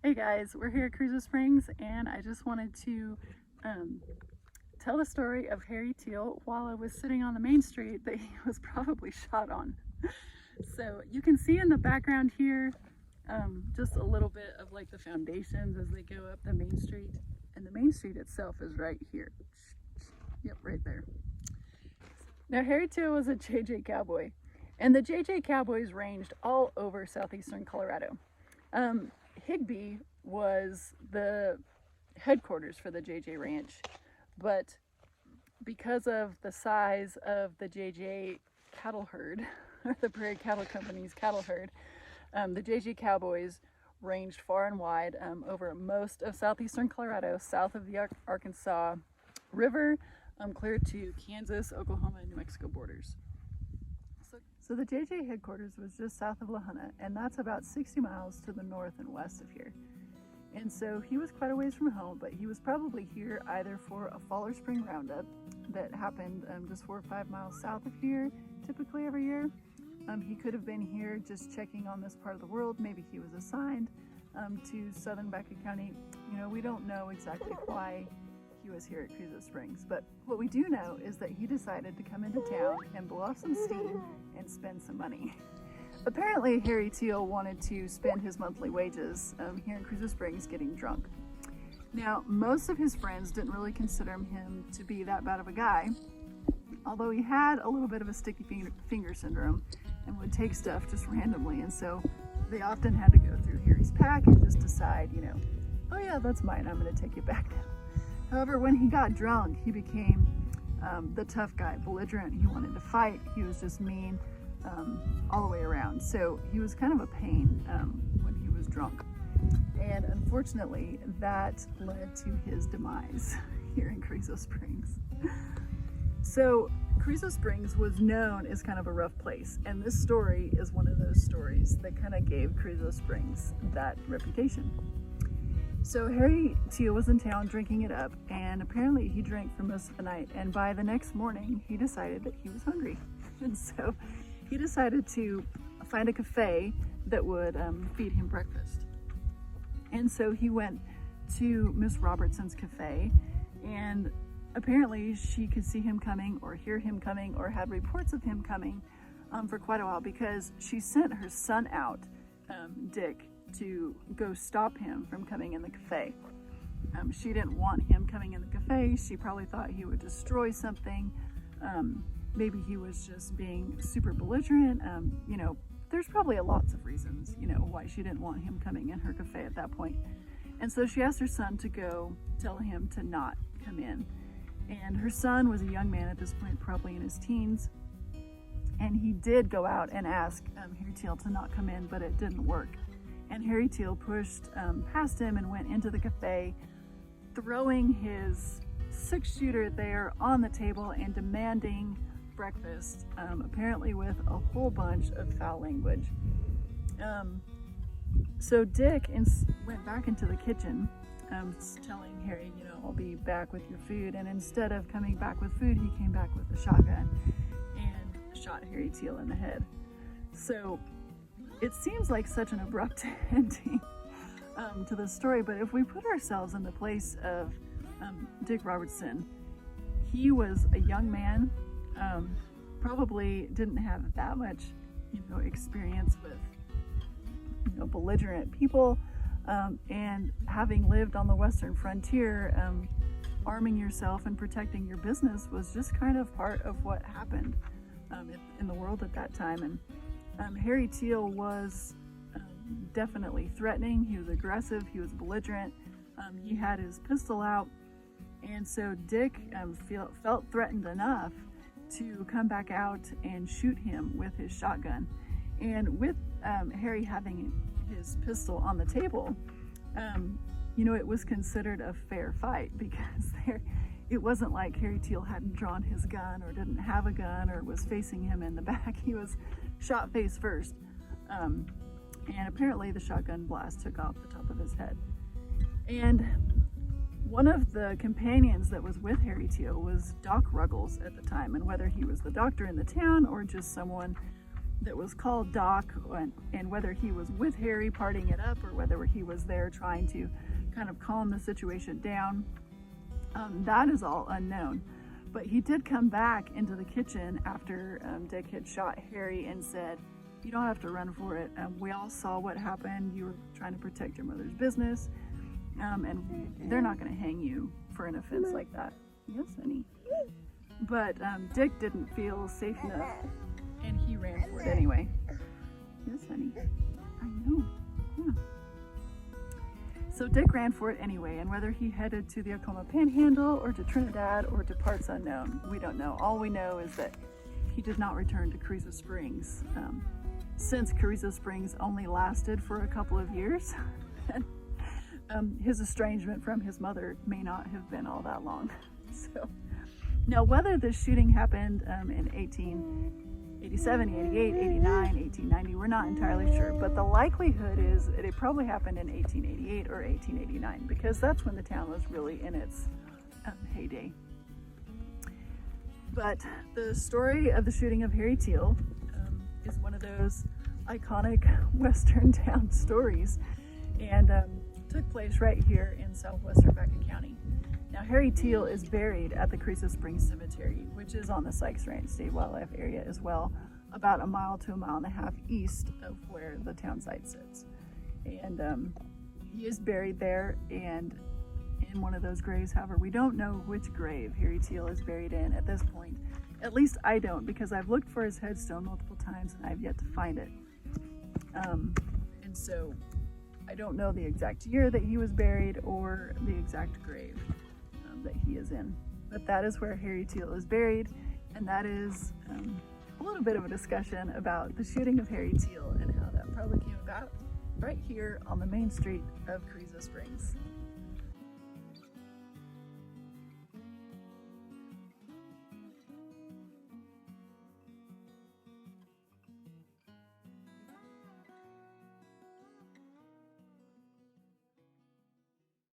Hey guys, we're here at Carrizo Springs and I just wanted to tell the story of Harry Teal while I was sitting on the main street that he was probably shot on. So you can see in the background here just a little bit of like the foundations as they go up the main street, and the main street itself is right here. Yep, right there. Now Harry Teal was a JJ cowboy, and the JJ cowboys ranged all over southeastern Colorado. Higbee was the headquarters for the JJ Ranch, but because of the size of the JJ cattle herd, or the Prairie Cattle Company's cattle herd, the JJ Cowboys ranged far and wide over most of southeastern Colorado, south of the Arkansas River, clear to Kansas, Oklahoma, and New Mexico borders. So the JJ headquarters was just south of La Junta, and that's about 60 miles to the north and west of here. And so he was quite a ways from home, but he was probably here either for a fall or spring roundup that happened just 4 or 5 miles south of here, typically every year. He could have been here just checking on this part of the world. Maybe he was assigned to southern Baca County. You know, we don't know exactly why he was here at Carrizo Springs, but what we do know is that he decided to come into town and blow off some steam and spend some money. Apparently Harry Teal wanted to spend his monthly wages here in Carrizo Springs getting drunk. Now, most of his friends didn't really consider him to be that bad of a guy, although he had a little bit of a sticky finger syndrome and would take stuff just randomly, and so they often had to go through Harry's pack and just decide, you know, oh yeah, that's mine, I'm going to take it back now. However, when he got drunk, he became the tough guy, belligerent. He wanted to fight. He was just mean all the way around. So he was kind of a pain when he was drunk. And unfortunately, that led to his demise here in Carrizo Springs. So Carrizo Springs was known as kind of a rough place. And this story is one of those stories that kind of gave Carrizo Springs that reputation. So Harry Teal was in town drinking it up, and apparently he drank for most of the night, and by the next morning he decided that he was hungry. And so he decided to find a cafe that would feed him breakfast. And so he went to Miss Robertson's cafe, and apparently she could see him coming or hear him coming or had reports of him coming for quite a while, because she sent her son out, Dick, to go stop him from coming in the cafe. She didn't want him coming in the cafe. She probably thought he would destroy something. Maybe he was just being super belligerent. You know, there's probably lots of reasons, you know, why she didn't want him coming in her cafe at that point. And so she asked her son to go tell him to not come in. And her son was a young man at this point, probably in his teens. And he did go out and ask Harry Teal to not come in, but it didn't work. And Harry Teal pushed past him and went into the cafe, throwing his 6-shooter there on the table and demanding breakfast, apparently with a whole bunch of foul language. So Dick went back into the kitchen, telling Harry, you know, I'll be back with your food. And instead of coming back with food, he came back with a shotgun and shot Harry Teal in the head. So it seems like such an abrupt ending to the story, but if we put ourselves in the place of Dick Robertson, he was a young man, probably didn't have that much, you know, experience with, you know, belligerent people, and having lived on the western frontier, arming yourself and protecting your business was just kind of part of what happened in the world at that time. And Harry Teal was definitely threatening. He was aggressive. He was belligerent. He had his pistol out. And so Dick felt threatened enough to come back out and shoot him with his shotgun. And with Harry having his pistol on the table, you know, it was considered a fair fight, because it wasn't like Harry Teal hadn't drawn his gun or didn't have a gun or was facing him in the back. He was shot face first, and apparently the shotgun blast took off the top of his head. And one of the companions that was with Harry Teal was Doc Ruggles at the time, and whether he was the doctor in the town or just someone that was called Doc, and whether he was with Harry partying it up or whether he was there trying to kind of calm the situation down, that is all unknown. But he did come back into the kitchen after Dick had shot Harry and said, "You don't have to run for it. We all saw what happened. You were trying to protect your mother's business, and they're not going to hang you for an offense like that." Yes, honey. But Dick didn't feel safe enough, and he ran for it anyway. Yes, honey. I know. Yeah. So Dick ran for it anyway, and whether he headed to the Oklahoma Panhandle or to Trinidad or to parts unknown, we don't know. All we know is that he did not return to Carrizo Springs. Since Carrizo Springs only lasted for a couple of years, and his estrangement from his mother may not have been all that long. So, now whether this shooting happened in 1887, 88, 89, 1890, we're not entirely sure, but the likelihood is that it probably happened in 1888 or 1889, because that's when the town was really in its heyday. But the story of the shooting of Harry Teal is one of those iconic Western town stories, and took place right here in southwest Rebecca County. Now, Harry Teal is buried at the Carrizo Springs Cemetery, which is on the Sykes Ranch State Wildlife Area as well, about a mile to a mile and a half east of where the townsite sits. And he is buried there, and in one of those graves. However, we don't know which grave Harry Teal is buried in at this point. At least I don't, because I've looked for his headstone multiple times and I've yet to find it. And so I don't know the exact year that he was buried or the exact grave that he is in. But that is where Harry Teal is buried, and that is a little bit of a discussion about the shooting of Harry Teal and how that probably came about right here on the main street of Carrizo Springs.